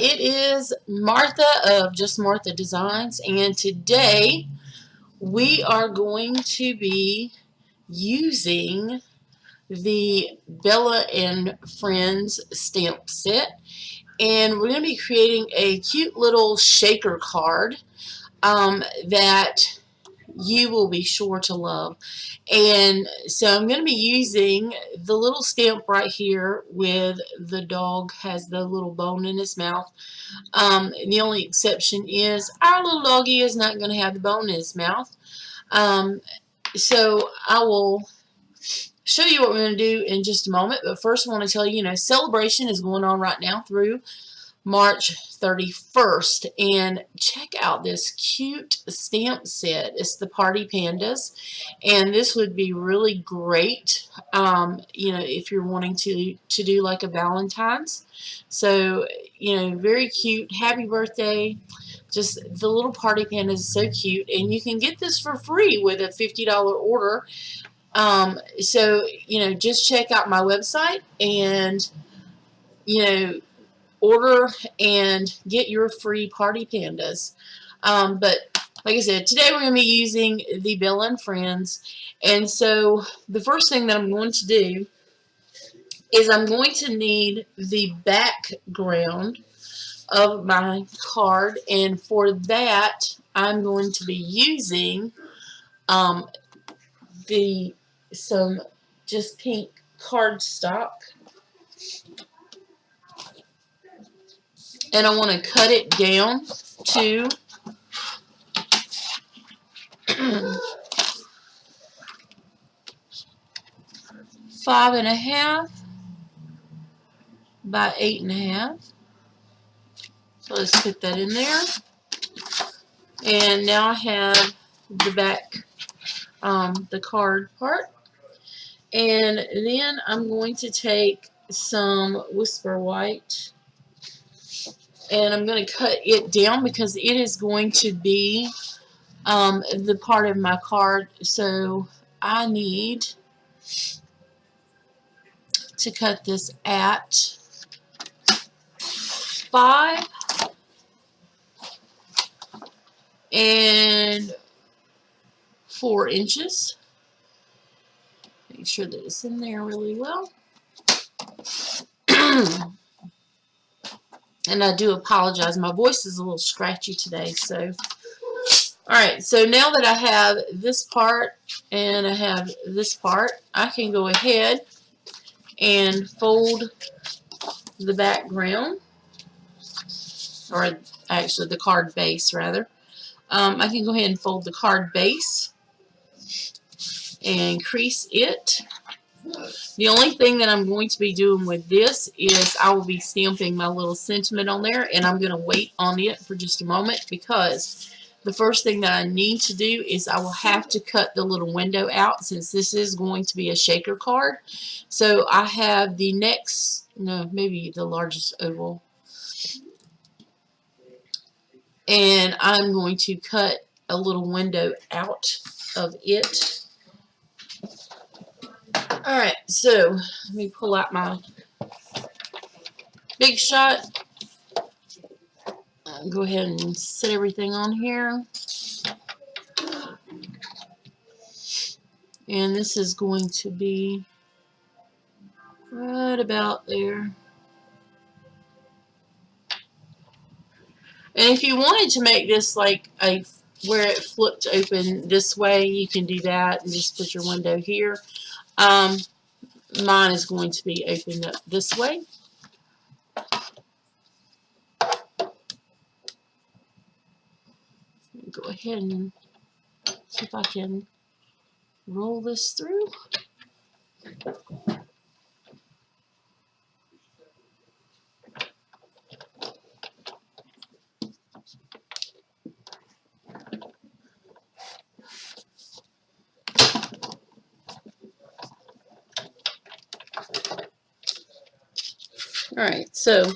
it is Martha of Just Martha Designs, and today we are going to be using the Bella and Friends stamp set, and we're going to be creating a cute little shaker card that you will be sure to love. And so I'm going to be using the little stamp right here with the dog has the little bone in his mouth. The only exception is our little doggy is not going to have the bone in his mouth. So I will show you what we're going to do in just a moment. But first I want to tell you, celebration is going on right now through March 31st, and check out this cute stamp set. It's the Party Pandas, and this would be really great if you're wanting to do like a Valentine's. So very cute. Happy birthday. Just the little Party Pandas is so cute, and you can get this for free with a $50 order. So just check out my website and order and get your free Party Pandas. But like I said, today we're going to be using the Bella and Friends. And so the first thing that I'm going to do is I'm going to need the background of my card. And for that, I'm going to be using some just pink cardstock. And I want to cut it down to 5.5 by 8.5. So let's put that in there. And now I have the back, the card part. And then I'm going to take some Whisper White, and I'm going to cut it down because it is going to be the part of my card. So I need to cut this at 5 and 4 inches. Make sure that it's in there really well. And I do apologize. My voice is a little scratchy today. So, alright. So now that I have this part and I have this part, I can go ahead and fold the background. Or actually the card base, rather. I can go ahead and fold the card base and crease it. The only thing that I'm going to be doing with this is I will be stamping my little sentiment on there, and I'm going to wait on it for just a moment because the first thing that I need to do is I will have to cut the little window out since this is going to be a shaker card. So I have the next, maybe the largest oval, and I'm going to cut a little window out of it. Alright, so let me pull out my Big Shot. Go ahead and set everything on here. And this is going to be right about there. And if you wanted to make this like where it flipped open this way, you can do that and just put your window here. Mine is going to be opened up this way. Go ahead and see if I can roll this through. Alright, so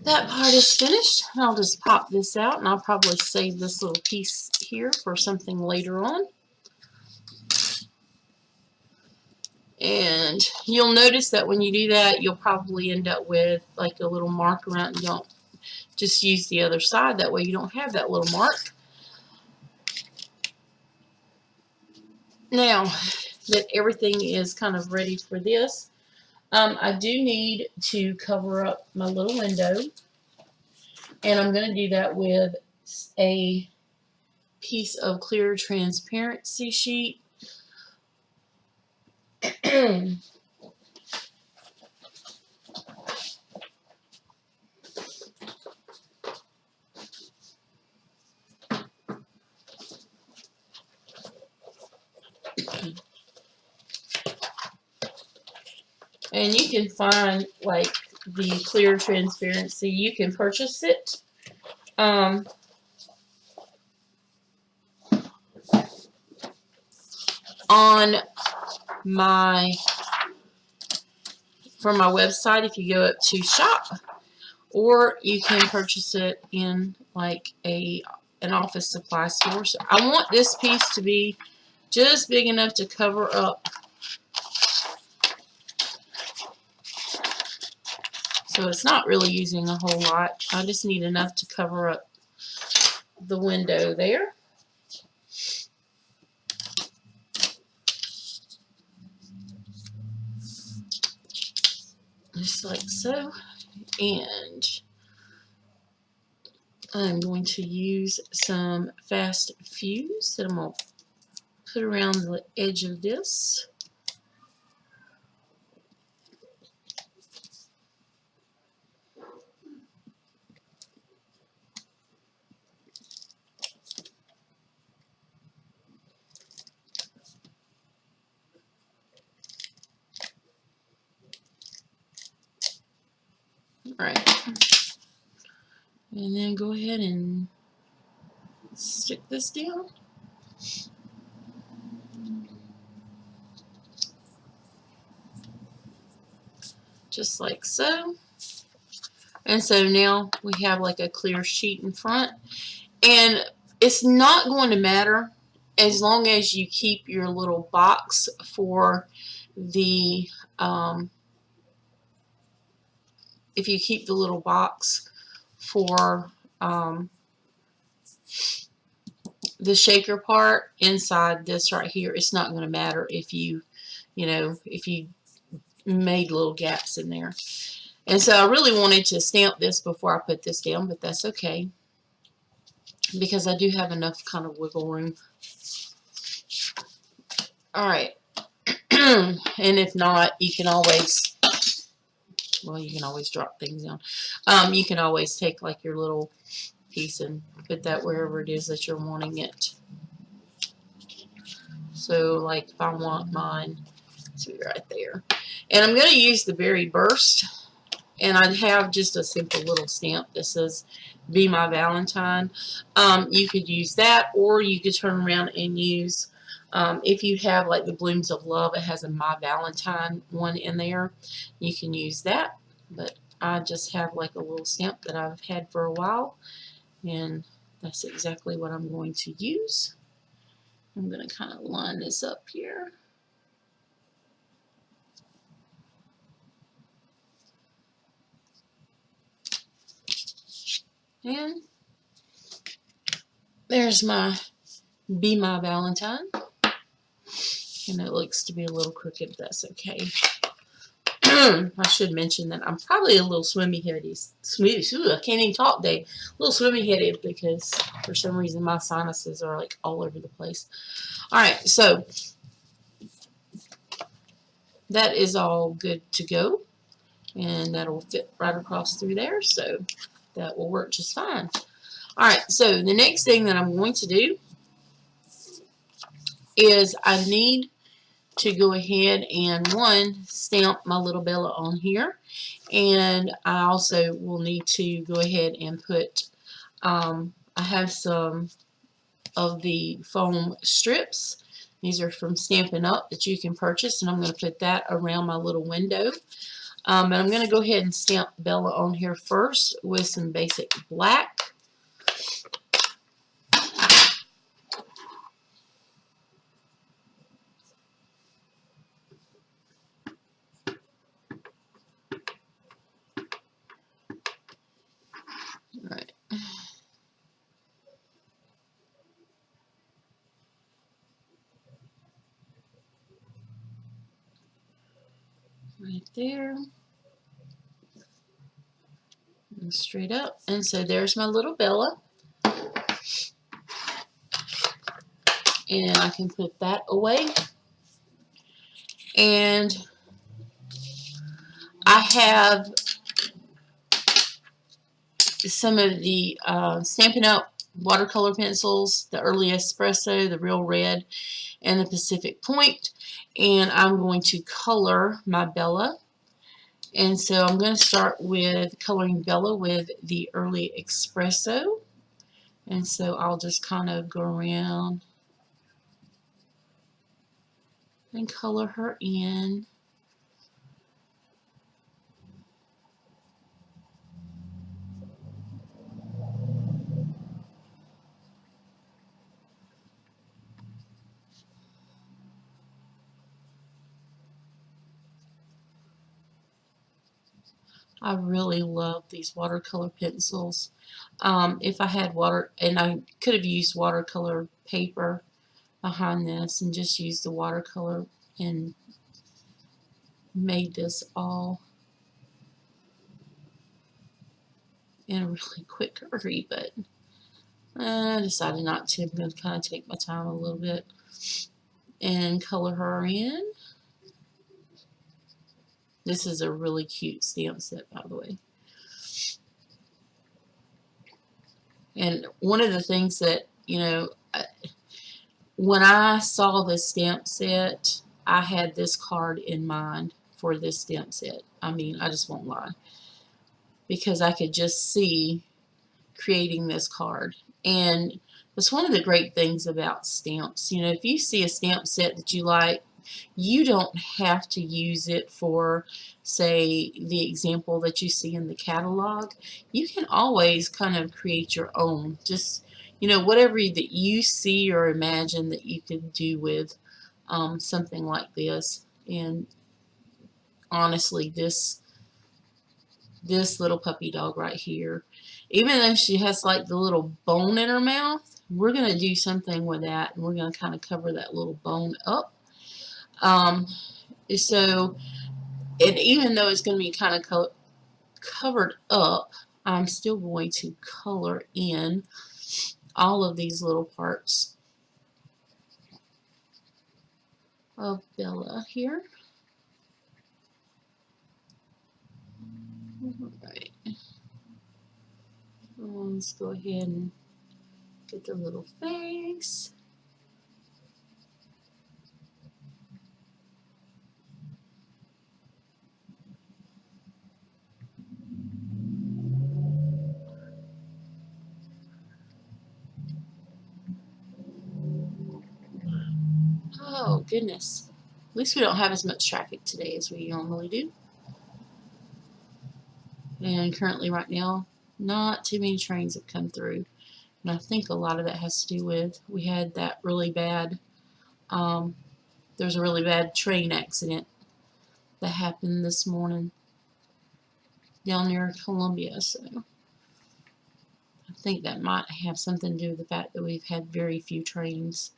that part is finished. I'll just pop this out, and I'll probably save this little piece here for something later on. And you'll notice that when you do that, you'll probably end up with like a little mark around. You don't just use the other side. That way you don't have that little mark. Now that everything is kind of ready for this, I do need to cover up my little window. And I'm going to do that with a piece of clear transparency sheet. And you can find like the clear transparency. You can purchase it. On from my website, if you go up to shop, or you can purchase it in like an office supply store. So I want this piece to be just big enough to cover up. So it's not really using a whole lot. I just need enough to cover up the window there. Just like so. And I'm going to use some fast fuse that I'm going to put around the edge of this. Alright. And then go ahead and stick this down. Just like so. And so now we have like a clear sheet in front. And it's not going to matter as long as you keep your little box for the, if you keep the little box for the shaker part inside this right here, it's not going to matter if you made little gaps in there. And so I really wanted to stamp this before I put this down, but that's okay, because I do have enough kind of wiggle room. Alright. And if not, you can always, well, you can always drop things down. You can always take like your little piece and put that wherever it is that you're wanting it. So like if I want mine to be right there. And I'm going to use the Berry Burst. And I have just a simple little stamp that says, "Be My Valentine." You could use that, or you could turn around and use, if you have like the Blooms of Love, it has a My Valentine one in there. You can use that. But I just have like a little stamp that I've had for a while. And that's exactly what I'm going to use. I'm going to kind of line this up here. And there's my Be My Valentine. And it looks to be a little crooked, but that's okay. I should mention that I'm probably a little swimmy-headed. I can't even talk today. A little swimmy-headed because for some reason my sinuses are like all over the place. Alright, so that is all good to go. And that'll fit right across through there. So that will work just fine. Alright, so the next thing that I'm going to do is I need to go ahead and stamp my little Bella on here, and I also will need to go ahead and put I have some of the foam strips. These are from Stampin' Up that you can purchase, and I'm going to put that around my little window. And I'm going to go ahead and stamp Bella on here first with some basic black. there and straight up. And so there's my little Bella. And I can put that away. And I have some of the Stampin' Up watercolor pencils, the Early Espresso, the Real Red, and the Pacific Point. And I'm going to color my Bella. And so I'm going to start with coloring Bella with the Early Espresso. And so I'll just kind of go around and color her in. I really love these watercolor pencils. If I had water, and I could have used watercolor paper behind this and just used the watercolor and made this all in a really quick hurry, but I decided not to. I'm going to kind of take my time a little bit and color her in. This is a really cute stamp set, by the way. And one of the things that, you know, when I saw this stamp set, I had this card in mind for this stamp set. I mean, I just won't lie. Because I could just see creating this card. And that's one of the great things about stamps. You know, if you see a stamp set that you like, you don't have to use it for, say, the example that you see in the catalog. You can always kind of create your own. Just, you know, whatever that you see or imagine that you could do with something like this. And honestly, this little puppy dog right here, even though she has like the little bone in her mouth, we're going to do something with that, and we're going to kind of cover that little bone up. So, and even though it's going to be kind of covered up, I'm still going to color in all of these little parts of Bella here. All right. Let's go ahead and get the little face. Oh, goodness. At least we don't have as much traffic today as we normally do. And currently right now, not too many trains have come through. And I think a lot of that has to do with, we had that really bad, there's a really bad train accident that happened this morning down near Columbia. So I think that might have something to do with the fact that we've had very few trains.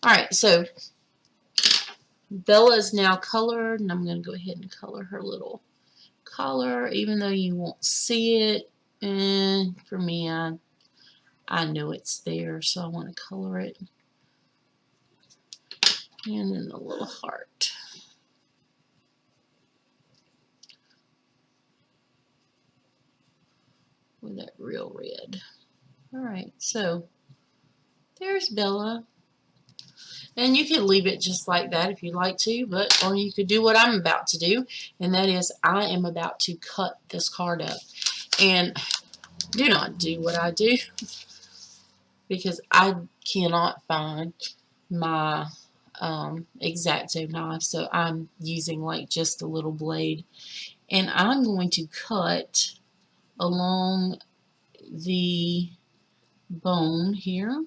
Alright, so Bella is now colored, and I'm going to go ahead and color her little collar, even though you won't see it. And for me, I know it's there, so I want to color it. And then the little heart. With that Real Red. Alright, so there's Bella. And you can leave it just like that if you like to, or you could do what I'm about to do, and that is I am about to cut this card up. And do not do what I do, because I cannot find my X-Acto knife, so I'm using like just a little blade. And I'm going to cut along the bone here.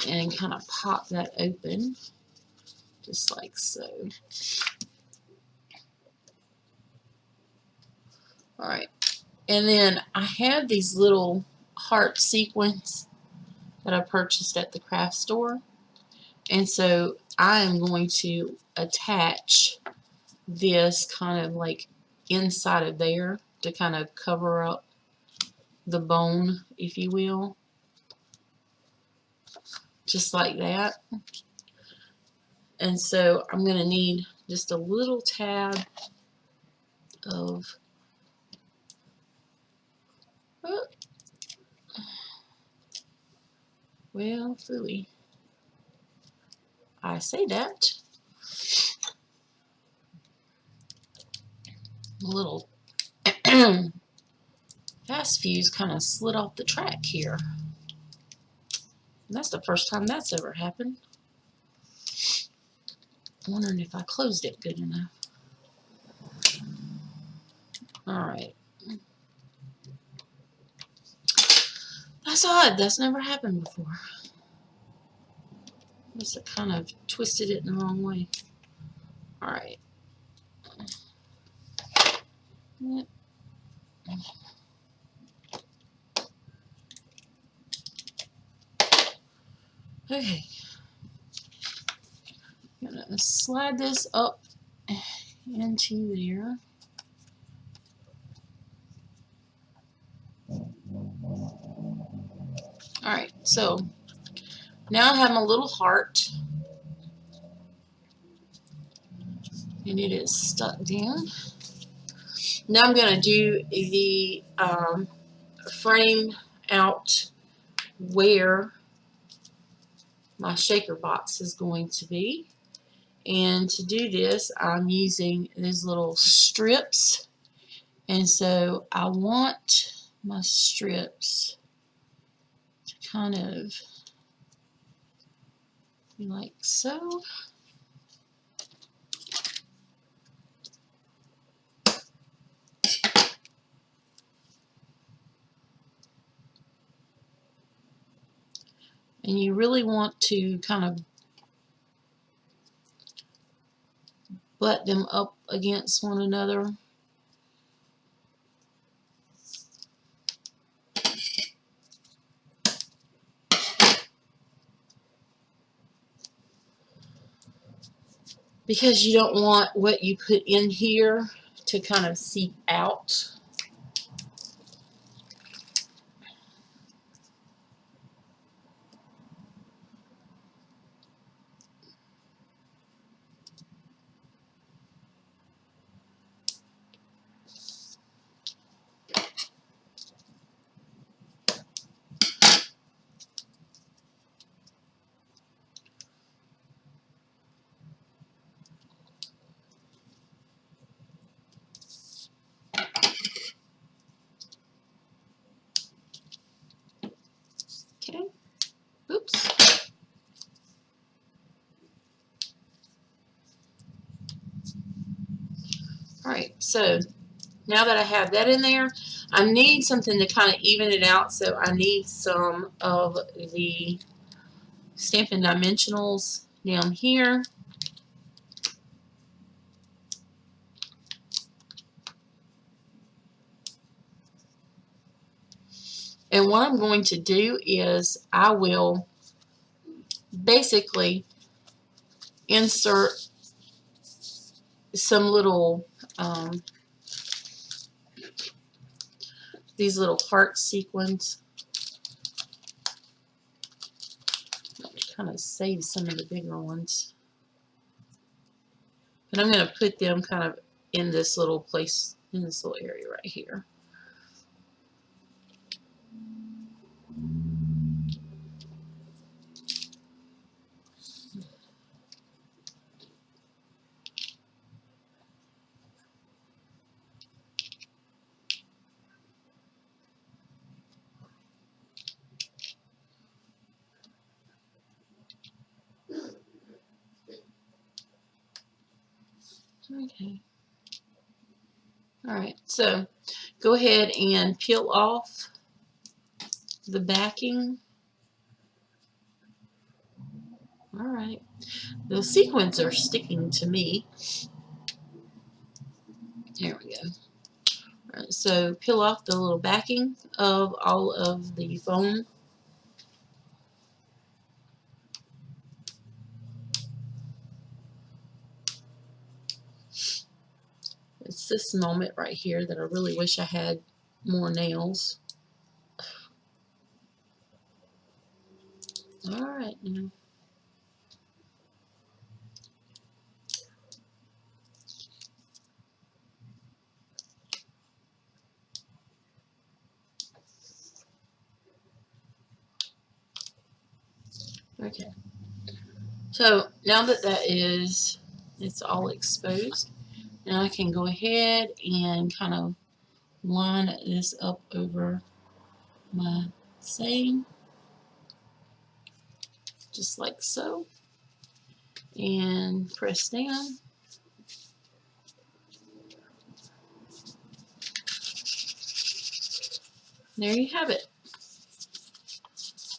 And kind of pop that open, just like so. Alright, and then I have these little heart sequins that I purchased at the craft store. And so I am going to attach this kind of like inside of there to kind of cover up the bone, if you will, just like that. And so I'm going to need just a little tab of, well, really, I say that, a little fast fuse kind of slid off the track here. And that's the first time that's ever happened. I'm wondering if I closed it good enough. Alright. That's odd. That's never happened before. Must have kind of twisted it in the wrong way. Alright. Yep. Okay. I'm going to slide this up into there. Alright, so now I have my little heart. And it is stuck down. Now I'm going to do the frame out where my shaker box is going to be. And to do this, I'm using these little strips. And so I want my strips to kind of be like so. And you really want to kind of butt them up against one another. Because you don't want what you put in here to kind of seep out. Okay. Oops. Alright, so now that I have that in there, I need something to kind of even it out, so I need some of the Stampin' Dimensionals down here. And what I'm going to do is I will basically insert some little these little heart sequins. Kind of save some of the bigger ones. And I'm going to put them kind of in this little place, in this little area right here. Okay. Alright, so go ahead and peel off the backing. Alright. The sequins are sticking to me. There we go. Alright, so peel off the little backing of all of the foam. It's this moment right here that I really wish I had more nails. Alright now. Okay. So now that it's all exposed, now I can go ahead and kind of line this up over my seam, just like so, and press down. There you have it.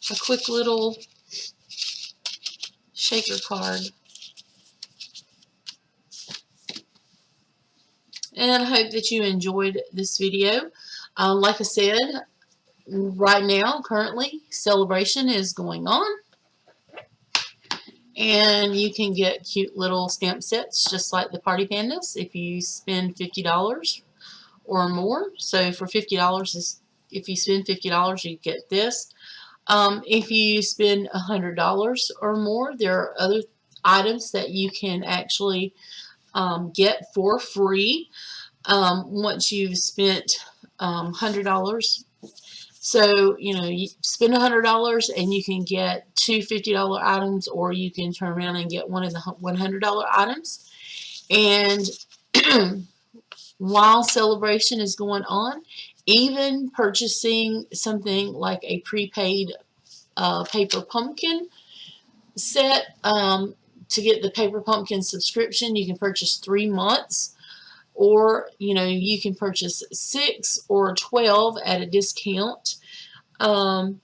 A quick little shaker card. And I hope that you enjoyed this video. Like I said, right now, currently, celebration is going on. And you can get cute little stamp sets just like the Party Pandas if you spend $50 or more. So for $50, if you spend $50, you get this. If you spend $100 or more, there are other items that you can actually get for free once you've spent $100. So, you know, you spend $100 and you can get two $50 items, or you can turn around and get one of the $100 items. And while celebration is going on, even purchasing something like a prepaid paper pumpkin set, to get the paper pumpkin subscription, you can purchase 3 months, or you know, you can purchase 6 or 12 at a discount, and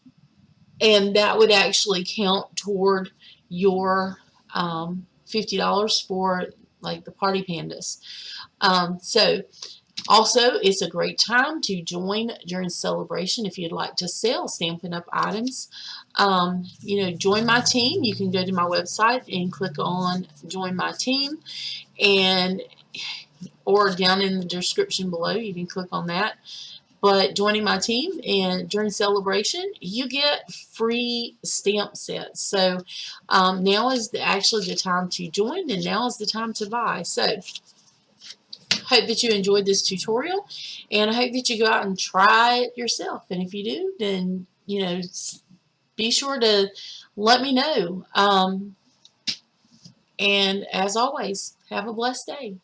that would actually count toward your $50 for like the Party Pandas. So also, it's a great time to join during celebration if you'd like to sell Stampin' Up! Items. You know, join my team. You can go to my website and click on Join My Team, and or down in the description below, you can click on that. But joining my team, and during celebration, you get free stamp sets. So now is actually the time to join, and now is the time to buy. So hope that you enjoyed this tutorial, and I hope that you go out and try it yourself. And if you do, then, you know, be sure to let me know. And as always, have a blessed day.